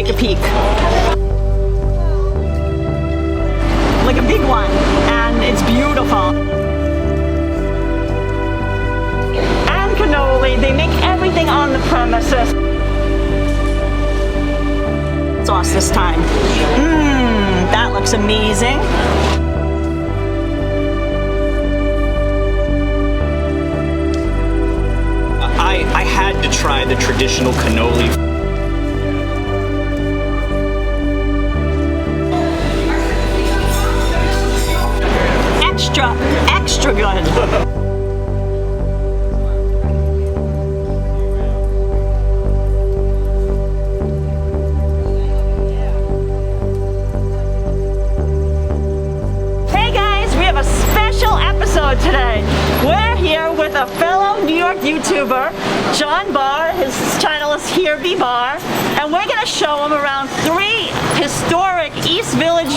take a peek. Like a big one, and it's beautiful. And cannoli, they make everything on the premises. Sauce this time. That looks amazing. I had to try the traditional cannoli. Extra good. Today. We're here with a fellow New York YouTuber, John Barr. His channel is Here Be Barr, and we're going to show him around 3 historic East Village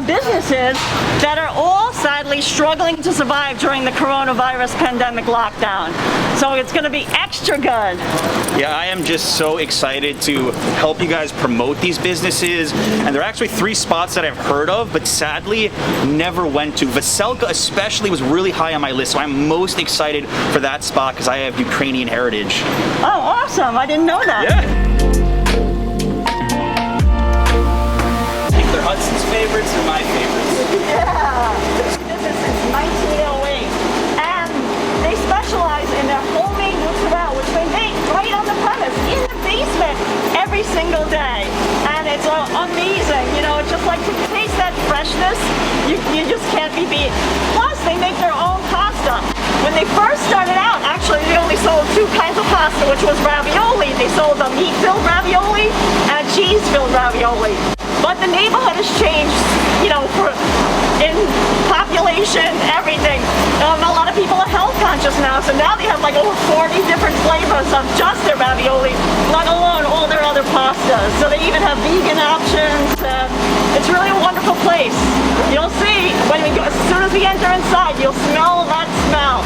businesses that are all sadly struggling to survive during the coronavirus pandemic lockdown. So it's going to be extra good. Yeah, I am just so excited to help you guys promote these businesses, and there are actually 3 spots that I've heard of, but sadly never went to. Veselka especially was really high on my list, so I'm most excited for that spot because I have Ukrainian heritage. Oh, awesome! I didn't know that. Yeah. I think they're Hudson's favorites and my favorites. Yeah. This is since 1908, and they specialize in their homemade mozzarella, which they make right on the premise in the basement every single day, and it's amazing. You know, it's just like to taste that freshness. You just can't be beat. Plus, they make their own pasta. When they first started out, actually, they only sold 2 kinds of pasta, which was ravioli. They sold a meat-filled ravioli and a cheese-filled ravioli. But the neighborhood has changed, you know, in population, everything. A lot of people are health conscious now, so now they have like over 40 different flavors of just their ravioli, let alone all their other pastas. So they even have vegan options. It's really a wonderful place. You'll see when we go, as soon as we enter inside, you'll smell that smell.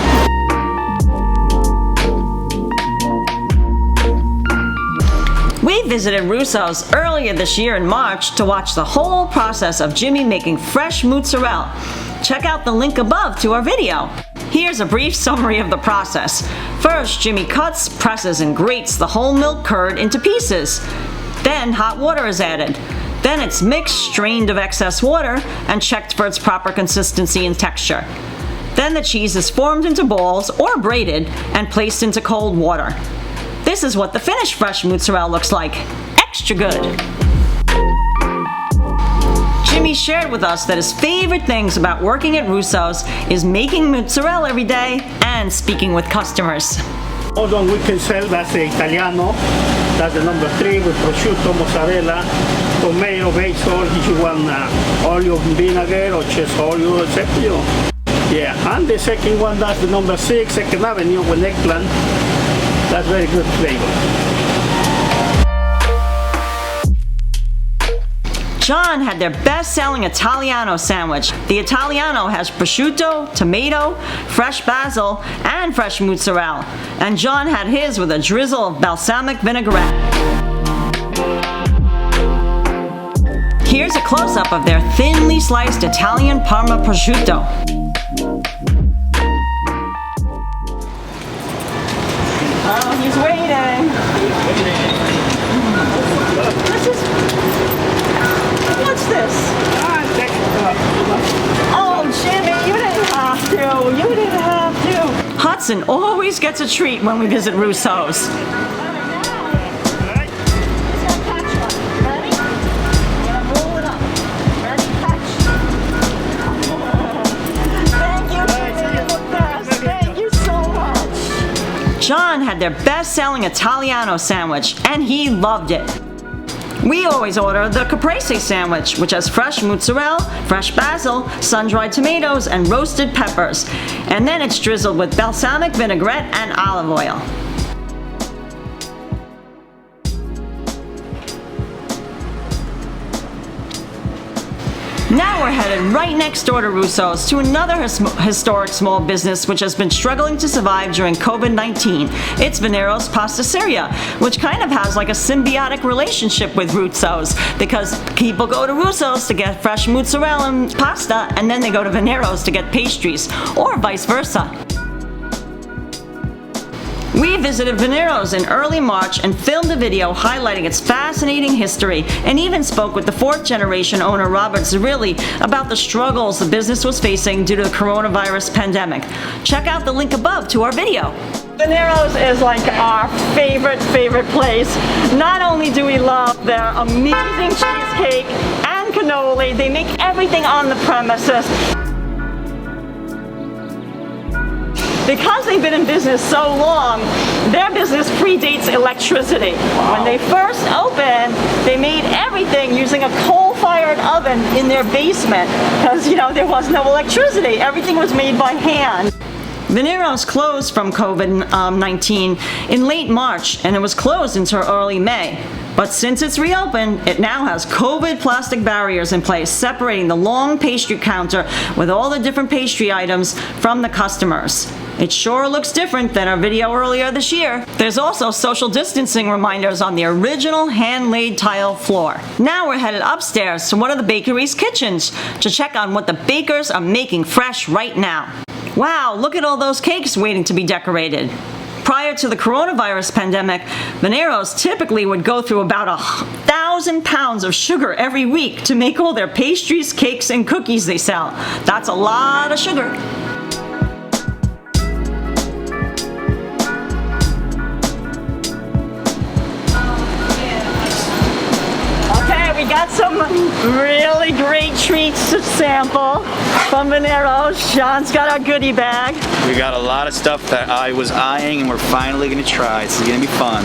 We visited Russo's earlier this year in March to watch the whole process of Jimmy making fresh mozzarella. Check out the link above to our video. Here's a brief summary of the process. First, Jimmy cuts, presses, and grates the whole milk curd into pieces. Then hot water is added. Then it's mixed, strained of excess water, and checked for its proper consistency and texture. Then the cheese is formed into balls or braided and placed into cold water. This is what the finished fresh mozzarella looks like. Extra good. Jimmy shared with us that his favorite things about working at Russo's is making mozzarella every day and speaking with customers. Hold on, we can sell, that's the Italiano. That's the number 3 with prosciutto, mozzarella, tomato, basil, if you want olive vinegar or just olive, it's up to you. Yeah, and the second one, that's the number 6, 2nd Avenue with eggplant. That's very good flavor. John had their best-selling Italiano sandwich. The Italiano has prosciutto, tomato, fresh basil, and fresh mozzarella. And John had his with a drizzle of balsamic vinaigrette. Here's a close-up of their thinly sliced Italian Parma prosciutto. Oh, he's waiting. What's this? Oh, Jimmy, you didn't have to. You didn't have to. Hudson always gets a treat when we visit Russo's. John had their best-selling Italiano sandwich, and he loved it. We always order the caprese sandwich, which has fresh mozzarella, fresh basil, sun-dried tomatoes, and roasted peppers. And then it's drizzled with balsamic vinaigrette and olive oil. Now we're headed right next door to Russo's to another historic small business which has been struggling to survive during COVID-19. It's Venero's Pasticceria, which kind of has like a symbiotic relationship with Russo's because people go to Russo's to get fresh mozzarella and pasta, and then they go to Venero's to get pastries, or vice versa. We visited Venero's in early March and filmed a video highlighting its fascinating history, and even spoke with the fourth generation owner Robert Zerilli about the struggles the business was facing due to the coronavirus pandemic. Check out the link above to our video. Venero's is like our favorite place. Not only do we love their amazing cheesecake and cannoli, they make everything on the premises. Because they've been in business so long, their business predates electricity. Wow. When they first opened, they made everything using a coal-fired oven in their basement because, there was no electricity. Everything was made by hand. Venero's closed from COVID-19 in late March, and it was closed until early May. But since it's reopened, it now has COVID plastic barriers in place, separating the long pastry counter with all the different pastry items from the customers. It sure looks different than our video earlier this year. There's also social distancing reminders on the original hand-laid tile floor. Now we're headed upstairs to one of the bakery's kitchens to check on what the bakers are making fresh right now. Wow, look at all those cakes waiting to be decorated. Prior to the coronavirus pandemic, Venero's typically would go through about 1,000 pounds of sugar every week to make all their pastries, cakes, and cookies they sell. That's a lot of sugar. We got some really great treats to sample from Venero's. Sean's got our goodie bag. We got a lot of stuff that I was eyeing, and we're finally gonna try. This is gonna be fun.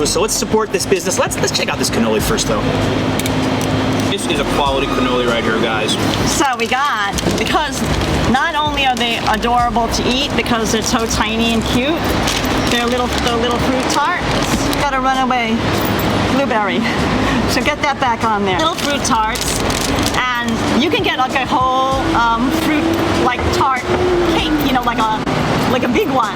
So let's support this business. Let's check out this cannoli first, though. This is a quality cannoli right here, guys. So we got, because not only are they adorable to eat because they're so tiny and cute, they're little fruit tarts. Got a runaway blueberry, so get that back on there. Little fruit tarts, and you can get like a whole fruit like tart cake, like a big one,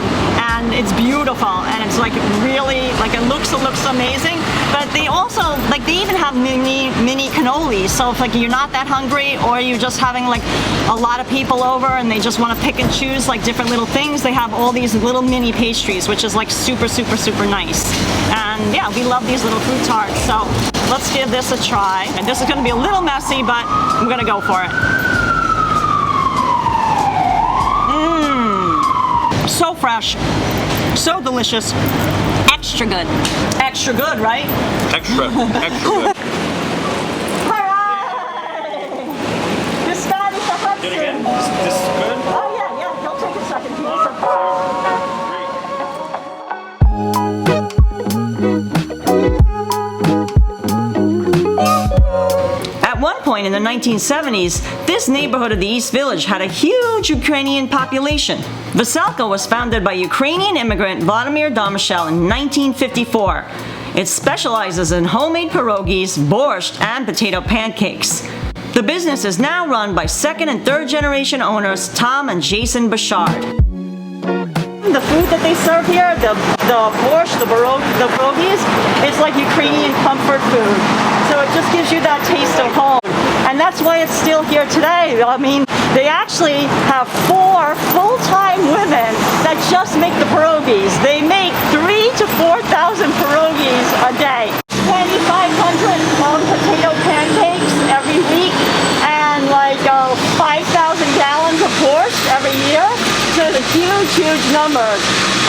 and it's beautiful, and it's like really it looks amazing. But they also they even have mini cannolis. So if you're not that hungry, or you're just having a lot of people over and they just want to pick and choose different little things, they have all these little mini pastries, which is super nice. And yeah, we love these little fruit tarts. So let's give this a try. And this is going to be a little messy, but I'm going to go for it. So fresh, so delicious, extra good. Extra good, right? Extra good. Hooray! This guy is the Hudson. Do it again. This is good? Oh yeah, he'll take a second. He needs some At one point in the 1970s, this neighborhood of the East Village had a huge Ukrainian population. Veselka was founded by Ukrainian immigrant Vladimir Domashel in 1954. It specializes in homemade pierogies, borscht, and potato pancakes. The business is now run by second and third generation owners Tom and Jason Birchard. The food that they serve here, the borscht, the pierogies, it's like Ukrainian comfort food. So it just gives you that taste of home. And that's why it's still here today. I mean, they actually have 4 full-time women that just make the pierogies. They make 3,000 to 4,000 pierogies a day. 2,500 potato pancakes every week, and 5,000 gallons of borscht every year. So it's a huge number.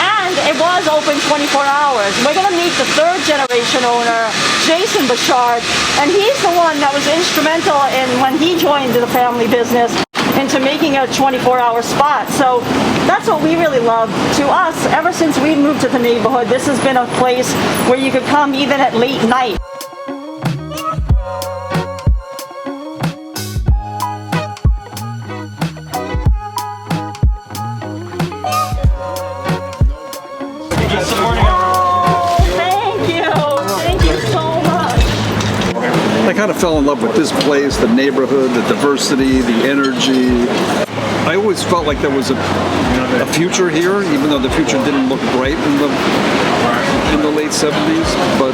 And it was open 24 hours. We're going to meet the third generation owner, Jason Birchard, and he's the one that was instrumental in when he joined the family business into making a 24-hour spot. So that's what we really love. To us, ever since we moved to the neighborhood, this has been a place where you could come even at late night. I kind of fell in love with this place, the neighborhood, the diversity, the energy. I always felt like there was a future here, even though the future didn't look bright in the late 70s. But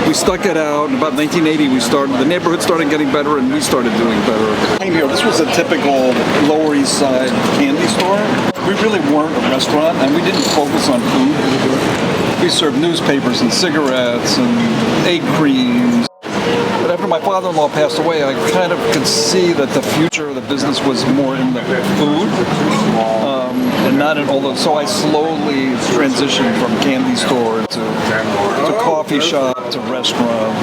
we stuck it out. In about 1980, the neighborhood started getting better, and we started doing better. Here, this was a typical Lower East Side candy store. We really weren't a restaurant, and we didn't focus on food. We served newspapers and cigarettes and egg creams. But after my father-in-law passed away, I kind of could see that the future of the business was more in the food and not in all those. So I slowly transitioned from candy store to coffee shop to restaurant,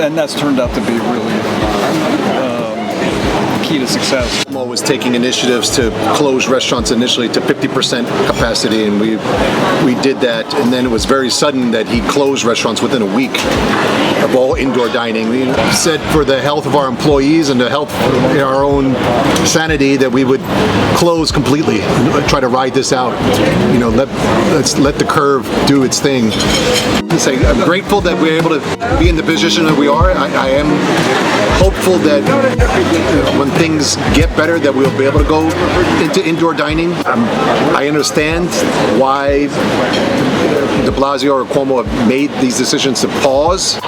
and that's turned out to be really key to success. Was taking initiatives to close restaurants initially to 50% capacity, and we did that, and then it was very sudden that he closed restaurants within a week of all indoor dining. We said for the health of our employees and the health of our own sanity that we would close completely and try to ride this out. You know, let's let the curve do its thing. I'm grateful that we're able to be in the position that we are. I am hopeful that when things get better that we'll be able to go into indoor dining. I understand why de Blasio or Cuomo have made these decisions to pause,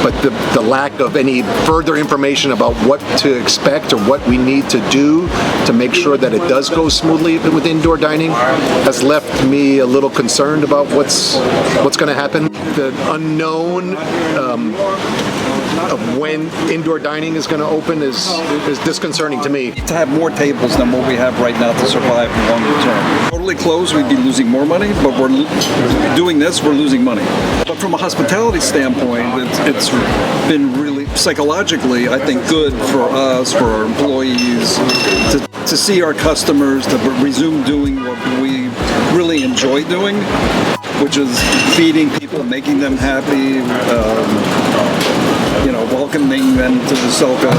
but the lack of any further information about what to expect or what we need to do to make sure that it does go smoothly with indoor dining has left me a little concerned about what's going to happen. The unknown of when indoor dining is going to open is disconcerting to me. To have more tables than what we have right now to survive longer term. Totally closed, we'd be losing more money, but we're doing this, we're losing money. But from a hospitality standpoint, it's been really psychologically, I think, good for us, for our employees, to see our customers, to resume doing what we really enjoy doing, which is feeding people, making them happy, welcoming them to Veselka.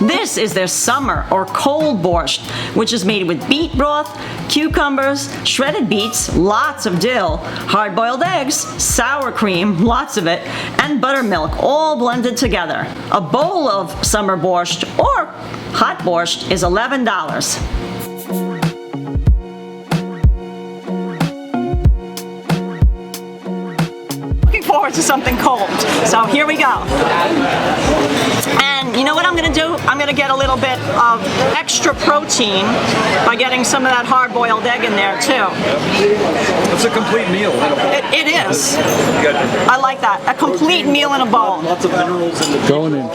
This is their summer or cold borscht, which is made with beet broth, cucumbers, shredded beets, lots of dill, hard-boiled eggs, sour cream, lots of it, and buttermilk, all blended together. A bowl of summer borscht or hot borscht is $11. Forward to something cold. So here we go. And you know what I'm going to do? I'm going to get a little bit of extra protein by getting some of that hard-boiled egg in there too. It's a complete meal. It is. I like that. A complete meal in a bowl. Lots of minerals in the going in.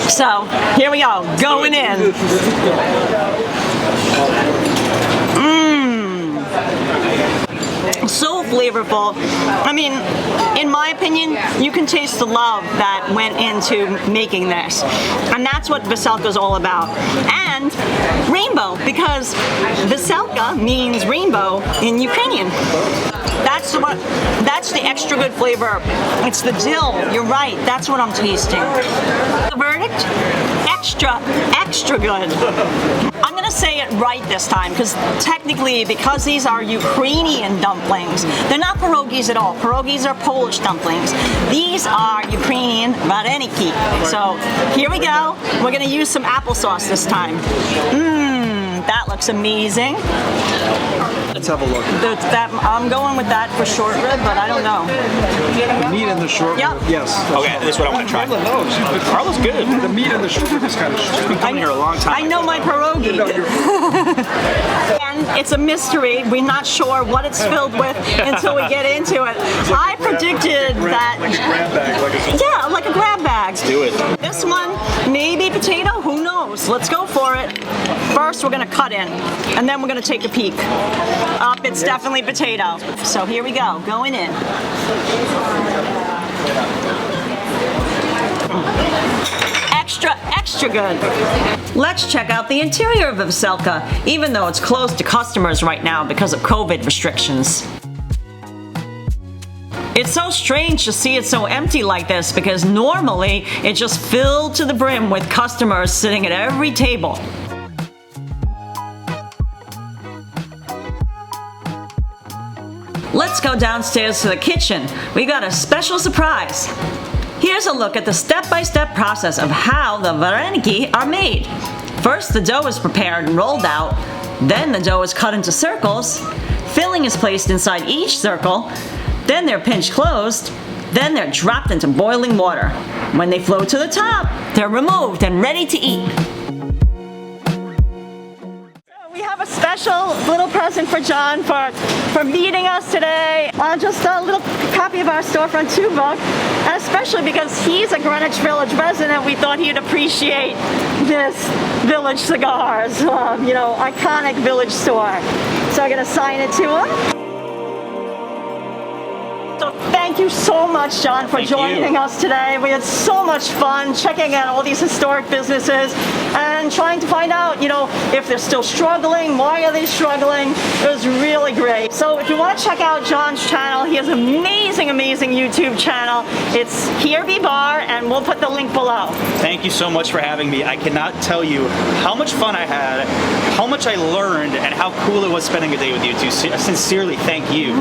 So here we go. Going in. So flavorful. I mean, in my opinion, you can taste the love that went into making this. And that's what Veselka is all about. And rainbow, because Veselka means rainbow in Ukrainian. That's the extra good flavor. It's the dill. You're right. That's what I'm tasting. The verdict? Extra good. I'm going to say it right this time because technically, because these are Ukrainian dumplings, they're not pierogies at all. Pierogies are Polish dumplings. These are Ukrainian vareniki. So here we go. We're going to use some applesauce this time. That looks amazing. Let's have a look. I'm going with that for short rib, but I don't know. The meat in the short rib? Yes. Okay, this is what I want to try. Carla's good. The meat in the short rib is kind of short. Been coming here a long time. I know my pierogi. And it's a mystery. We're not sure what it's filled with until we get into it. I predicted that. Like a grab bag. Yeah, like a grab bag. Let's do it. This one, maybe potato, who knows? Let's go for it. First, we're going to cut in, and then we're going to take a peek. It's definitely potato. So here we go, going in. Extra good. Let's check out the interior of Veselka, even though it's closed to customers right now because of COVID restrictions. It's so strange to see it so empty like this because normally it's just filled to the brim with customers sitting at every table. Let's go downstairs to the kitchen. We got a special surprise. Here's a look at the step-by-step process of how the vareniki are made. First, the dough is prepared and rolled out. Then the dough is cut into circles. Filling is placed inside each circle. Then they're pinched closed. Then they're dropped into boiling water. When they float to the top, they're removed and ready to eat. We have a special little present for John for meeting us today. Just a little copy of our storefront 2 book, and especially because he's a Greenwich Village resident, we thought he'd appreciate this Village Cigars, iconic Village store. So I'm gonna sign it to him. So thank you so much, John, for joining us today. We had so much fun checking out all these historic businesses and trying to find out, if they're still struggling, why are they struggling. It was really great. So if you want to check out John's channel, he has an amazing, amazing YouTube channel. It's Here Be Barr, and we'll put the link below. Thank you so much for having me. I cannot tell you how much fun I had, how much I learned, and how cool it was spending a day with you two. Sincerely, thank you.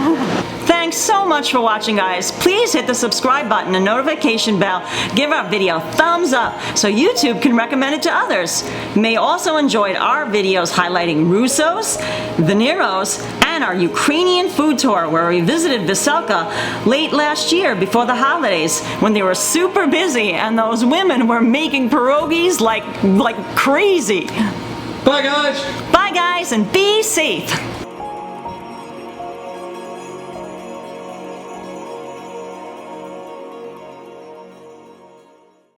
Thanks so much for watching, guys. Please hit the subscribe button and notification bell. Give our video a thumbs up so YouTube can recommend it to others. You may also enjoy our videos highlighting Russo's, Veniero's, and our Ukrainian food tour where we visited Veselka late last year before the holidays when they were super busy and those women were making pierogies like crazy. Bye, guys. Bye, guys, and be safe.